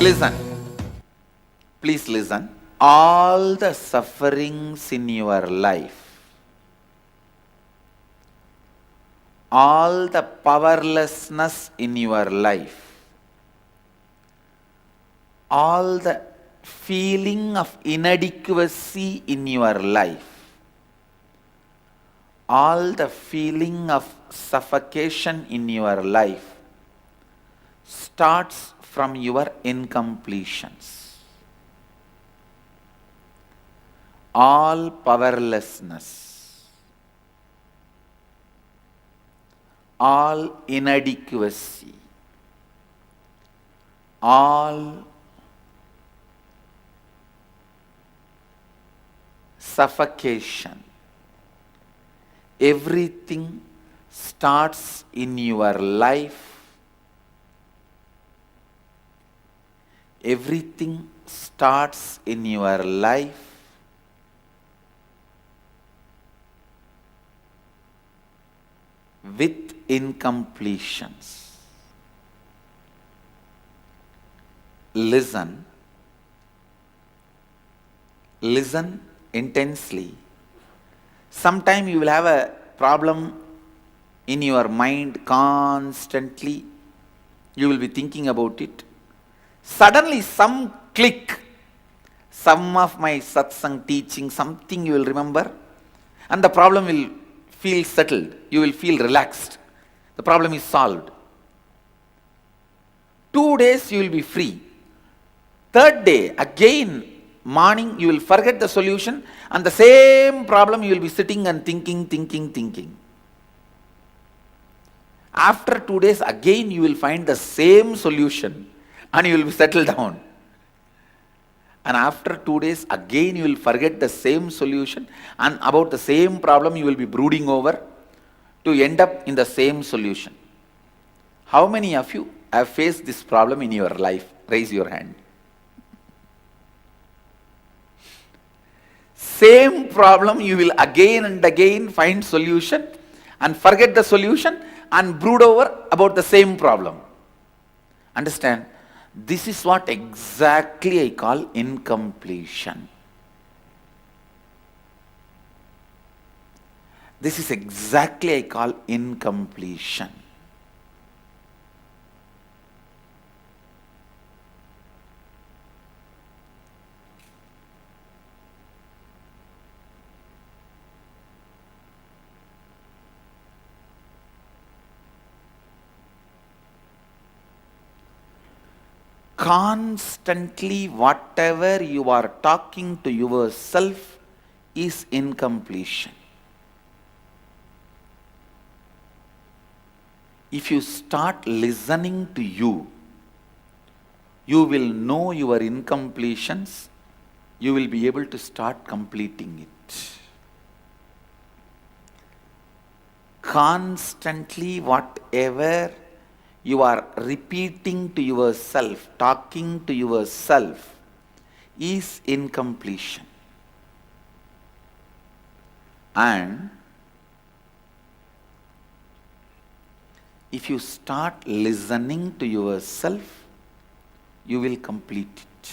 Listen. Please listen. All the sufferings in your life, all the powerlessness in your life, all the feeling of inadequacy in your life, all the feeling of suffocation in your life starts from your incompletions. All powerlessness, all inadequacy, all suffocation, everything starts in your life. Everything starts in your life with incompletions. Listen. Listen intensely. Sometime you will have a problem in your mind constantly. You will be thinking about it. Suddenly some click, some of my satsang teaching, something you will remember, and the problem will feel settled. You will feel relaxed. The problem is solved. 2 days you will be free. Third day, again, morning, you will forget the solution, and the same problem you will be sitting and thinking. After 2 days, again you will find the same solution, and you will be settled down. And after 2 days, again you will forget the same solution, and about the same problem you will be brooding over to end up in the same solution. How many of you have faced this problem in your life? Raise your hand. Same problem you will again and again find solution and forget the solution and brood over about the same problem. Understand? This is what exactly I call incompletion. This is exactly I call incompletion. Constantly, whatever you are talking to yourself is incompletion. If you start listening to you, you will know your incompletions. You will be able to start completing it. Constantly, whatever you are repeating to yourself, talking to yourself, is incompletion. And if you start listening to yourself, you will complete it.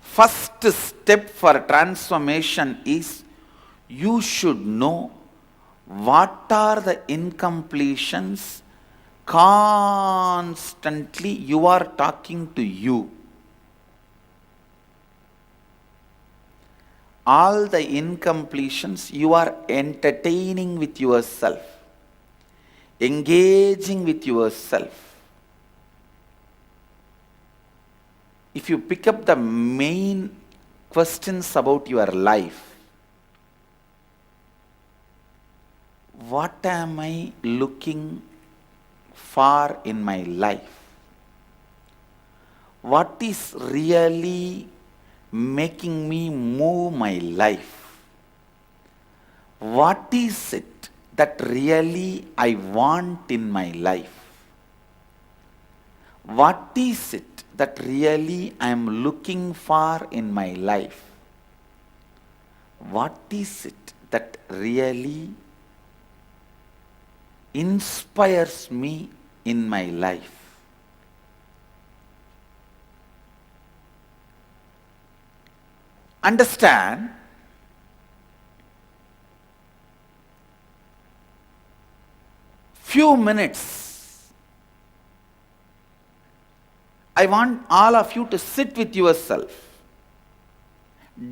First step for transformation is you should know what are the incompletions constantly you are talking to you. All the incompletions you are entertaining with yourself, engaging with yourself. If you pick up the main questions about your life, what am I looking for in my life? What is really making me move my life? What is it that really I want in my life? What is it that really I am looking for in my life? What is it that really inspires me in my life. Understand, few minutes, I want all of you to sit with yourself,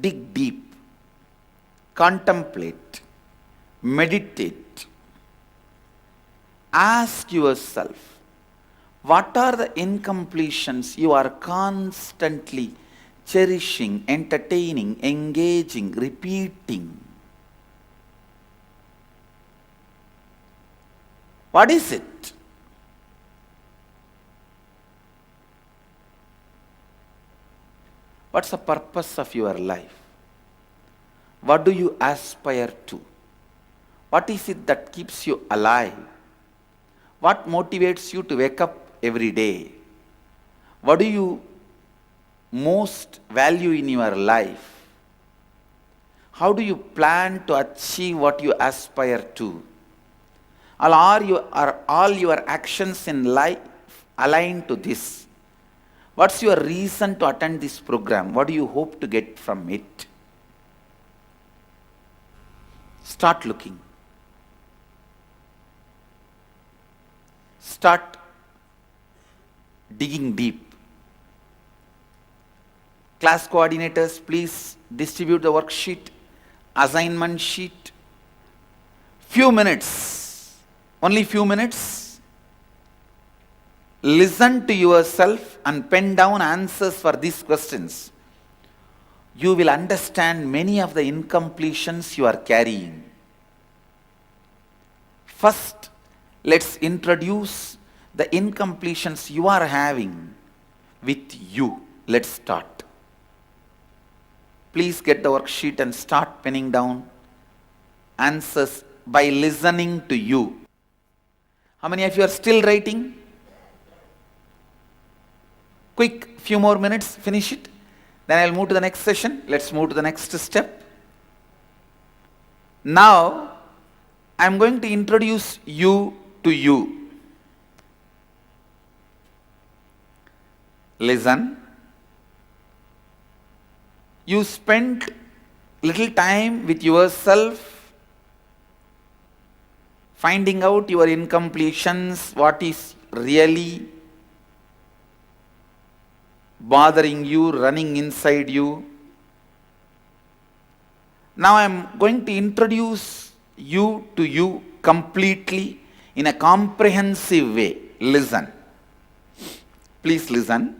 dig deep, contemplate, meditate, ask yourself, what are the incompletions you are constantly cherishing, entertaining, engaging, repeating? What is it? What's the purpose of your life? What do you aspire to? What is it that keeps you alive? What motivates you to wake up every day? What do you most value in your life? How do you plan to achieve what you aspire to? Are all your actions in life aligned to this? What's your reason to attend this program? What do you hope to get from it? Start looking. Start digging deep. Class coordinators, please distribute the worksheet, assignment sheet. Few minutes, only few minutes. Listen to yourself and pen down answers for these questions. You will understand many of the incompletions you are carrying. First, let's introduce the incompletions you are having with you. Let's start. Please get the worksheet and start penning down answers by listening to you. How many of you are still writing? Quick, few more minutes, finish it. Then I'll move to the next session. Let's move to the next step. Now, I'm going to introduce you to you. Listen. You spent little time with yourself, finding out your incompletions, what is really bothering you, running inside you. Now I am going to introduce you to you completely in a comprehensive way. Listen. Please listen.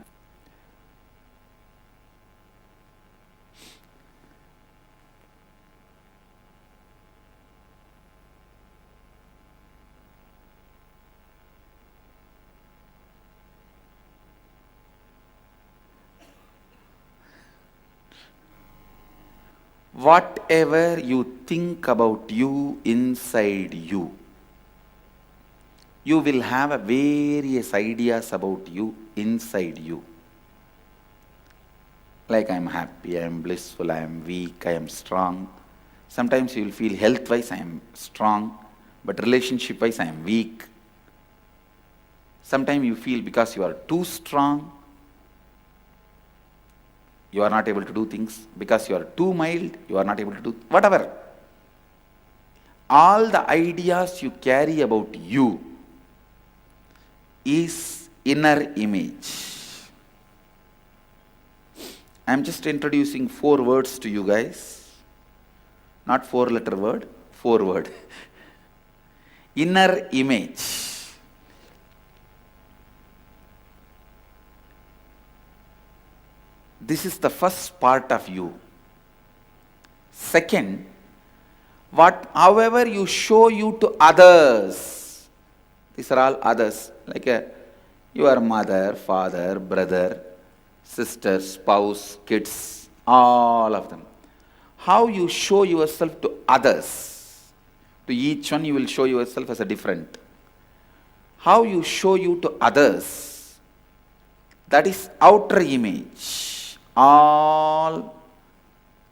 Whatever you think about you inside you, you will have various ideas about you inside you. Like I am happy, I am blissful, I am weak, I am strong. Sometimes you will feel health-wise I am strong, but relationship-wise I am weak. Sometimes you feel because you are too strong, you are not able to do things. Because you are too mild, you are not able to do whatever. All the ideas you carry about you is inner image. I am just introducing 4 words to you guys. Not 4-letter word, 4 word. Inner image. This is the first part of you. Second, however you show you to others, these are all others, like your mother, father, brother, sister, spouse, kids, all of them. How you show yourself to others, to each one you will show yourself as a different. How you show you to others, that is outer image. All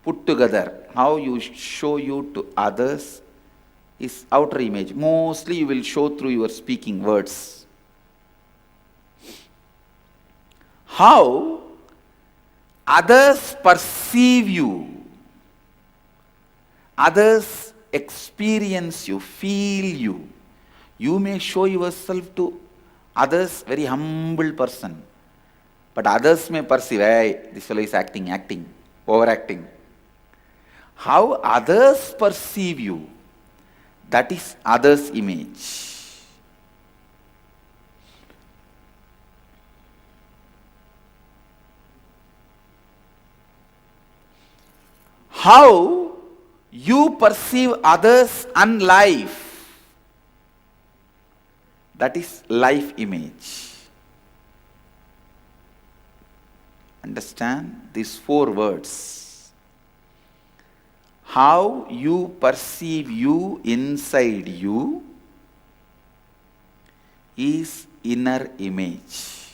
put together, how you show you to others is outer image. Mostly you will show through your speaking words. how others perceive you, others experience you, feel you. You may show yourself to others very humble person, but others may perceive, hey, this fellow is acting, overacting. How others perceive you, that is others' image. How you perceive others and life, that is life image. Understand these 4 words. How you perceive you inside you is inner image.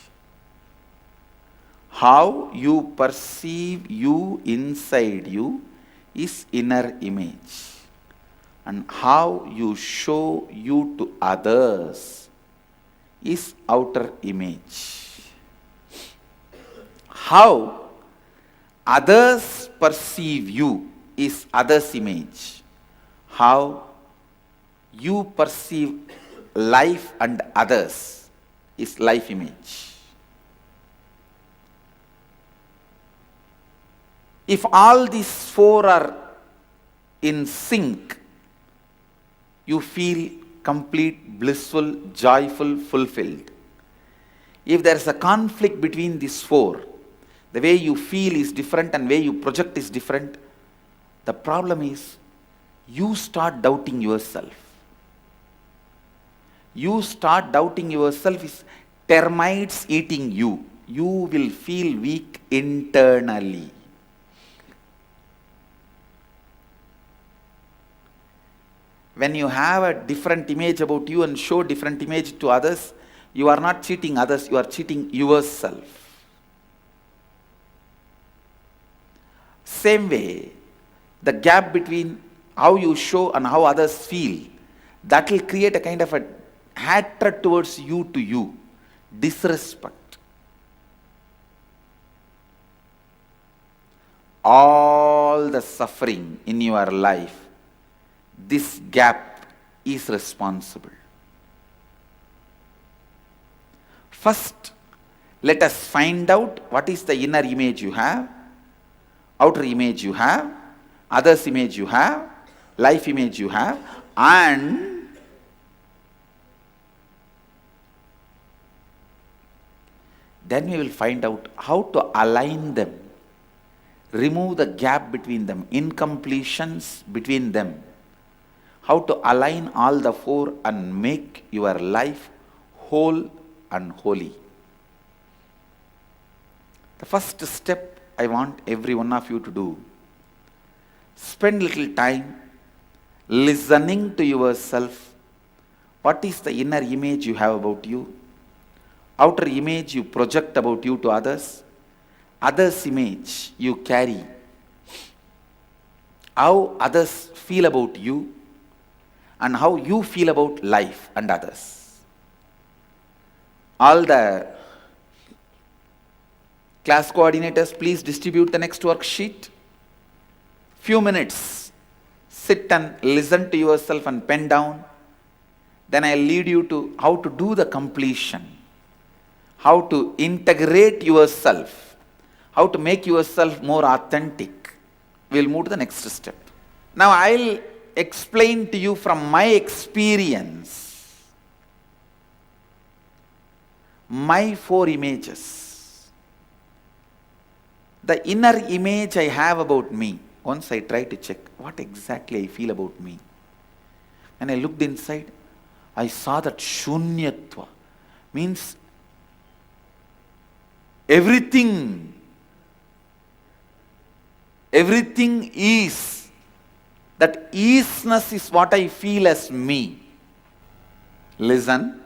How you perceive you inside you is inner image. And how you show you to others is outer image. How others perceive you is others' image. How you perceive life and others is life image. If all these 4 are in sync, you feel complete, blissful, joyful, fulfilled. If there is a conflict between these 4, the way you feel is different and way you project is different, the problem is you start doubting yourself. You start doubting yourself is termites eating you. You will feel weak internally. When you have a different image about you and show different image to others, you are not cheating others, you are cheating yourself. Same way, the gap between how you show and how others feel, that will create a kind of a hatred towards you to you, disrespect. All the suffering in your life, this gap is responsible. First, let us find out what is the inner image you have, outer image you have, others image you have, life image you have, and then we will find out how to align them, remove the gap between them, incompletions between them, how to align all the 4 and make your life whole and holy. The first step I want every one of you to do, spend little time listening to yourself. What is the inner image you have about you? Outer image you project about you to others? Others' image you carry? How others feel about you? And how you feel about life and others? All the class coordinators, please distribute the next worksheet. Few minutes, sit and listen to yourself and pen down. Then I'll lead you to how to do the completion, how to integrate yourself, how to make yourself more authentic. We'll move to the next step. Now I'll explain to you from my experience, my 4 images. The inner image I have about me, once I try to check what exactly I feel about me. When I looked inside, I saw that shunyatva, means everything is. That easiness is what I feel as me. Listen.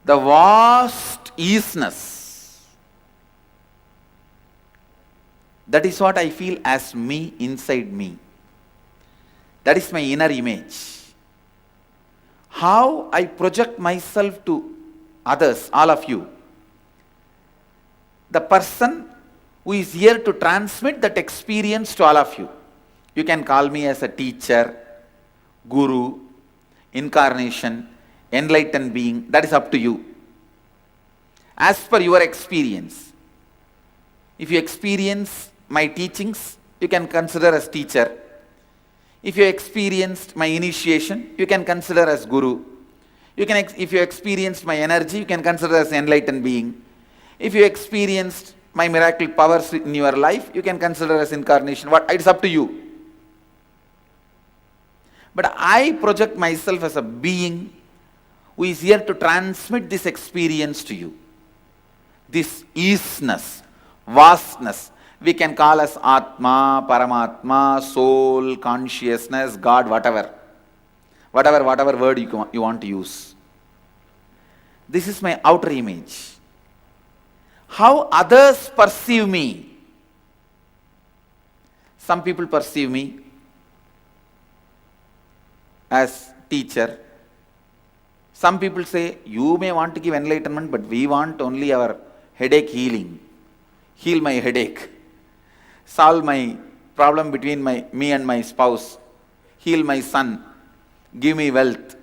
The vast easiness, that is what I feel as me inside me. That is my inner image. How I project myself to others, all of you, the person who is here to transmit that experience to all of you. You can call me as a teacher, guru, incarnation, enlightened being, that is up to you. As per your experience. If you experience my teachings, you can consider as teacher. If you experienced my initiation, you can consider as guru. If you experienced my energy, you can consider as enlightened being. If you experienced my miracle powers in your life, you can consider as incarnation. It's up to you. But I project myself as a being who is here to transmit this experience to you. This isness, vastness, we can call as Atma, Paramatma, soul, consciousness, God, whatever word you want to use. This is my outer image. How others perceive me. Some people perceive me as teacher. Some people say, you may want to give enlightenment, but we want only our headache healing. Heal my headache. Solve my problem between me and my spouse. Heal my son. Give me wealth.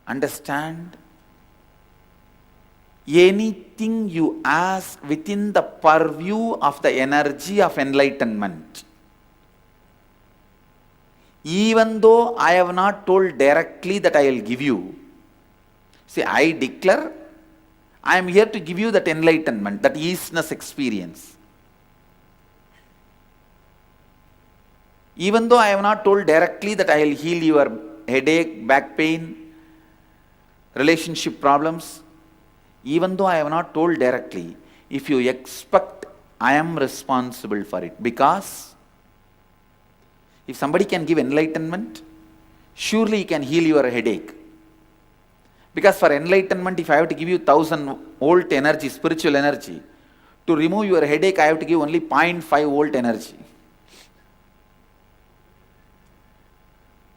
Understand? Anything you ask within the purview of the energy of enlightenment. Even though I have not told directly that I will give you. See, I declare, I am here to give you that enlightenment, that easiness experience. Even though I have not told directly that I will heal your headache, back pain, relationship problems, even though I have not told directly, if you expect, I am responsible for it. Because if somebody can give enlightenment, surely he can heal your headache. Because for enlightenment, if I have to give you 1000-volt energy, spiritual energy, to remove your headache, I have to give only 0.5-volt energy.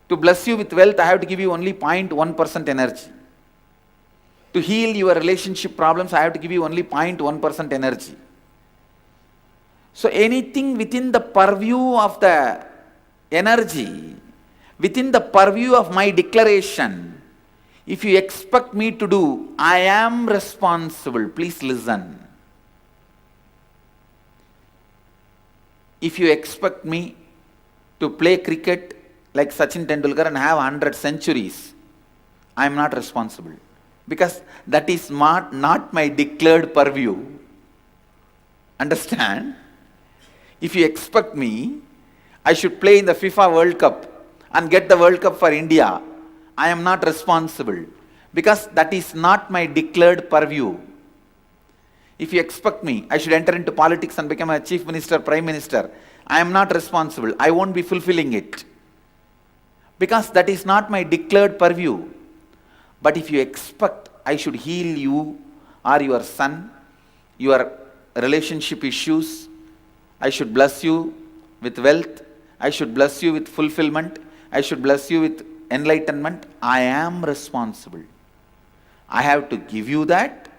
To bless you with wealth, I have to give you only 0.1% energy. To heal your relationship problems, I have to give you only 0.1% energy. So anything within the purview of the energy, within the purview of my declaration, if you expect me to do, I am responsible. Please listen. If you expect me to play cricket like Sachin Tendulkar and have 100 centuries, I am not responsible. Because that is not my declared purview. Understand? If you expect me, I should play in the FIFA World Cup and get the World Cup for India, I am not responsible. Because that is not my declared purview. If you expect me, I should enter into politics and become a chief minister, prime minister, I am not responsible. I won't be fulfilling it. Because that is not my declared purview. But if you expect I should heal you or your son, your relationship issues, I should bless you with wealth, I should bless you with fulfillment, I should bless you with enlightenment, I am responsible. I have to give you that.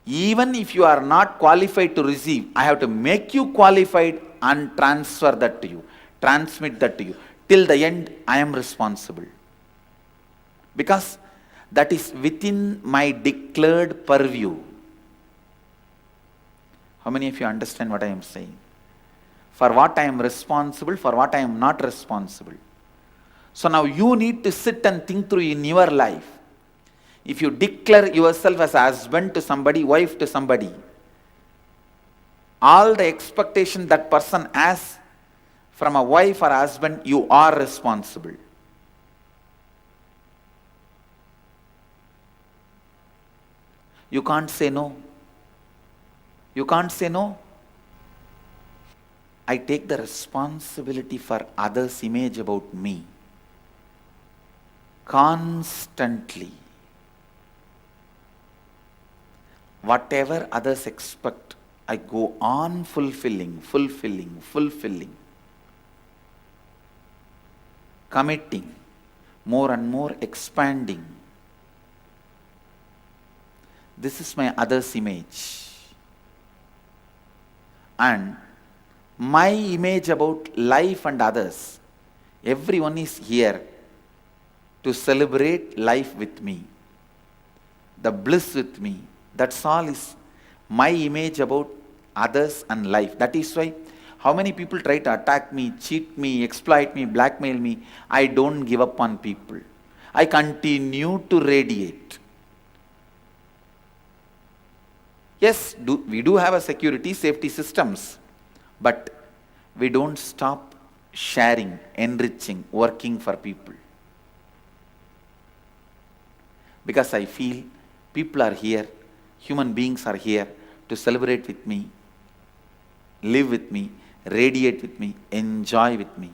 Even if you are not qualified to receive, I have to make you qualified and transfer that to you, transmit that to you. Till the end, I am responsible. Because that is within my declared purview. How many of you understand what I am saying? For what I am responsible, for what I am not responsible. So now you need to sit and think through in your life. If you declare yourself as a husband to somebody, wife to somebody, all the expectation that person has from a wife or husband, you are responsible. You can't say no. You can't say no. I take the responsibility for others' image about me constantly. Whatever others expect, I go on fulfilling, committing, more and more expanding. This is my others' image. and my image about life and others. Everyone is here to celebrate life with me, the bliss with me. That's all is my image about others and life. That is why how many people try to attack me, cheat me, exploit me, blackmail me, I don't give up on people. I continue to radiate. Yes, we do have a security, safety systems, but we don't stop sharing, enriching, working for people. Because I feel people are here, human beings are here to celebrate with me, live with me, radiate with me, enjoy with me.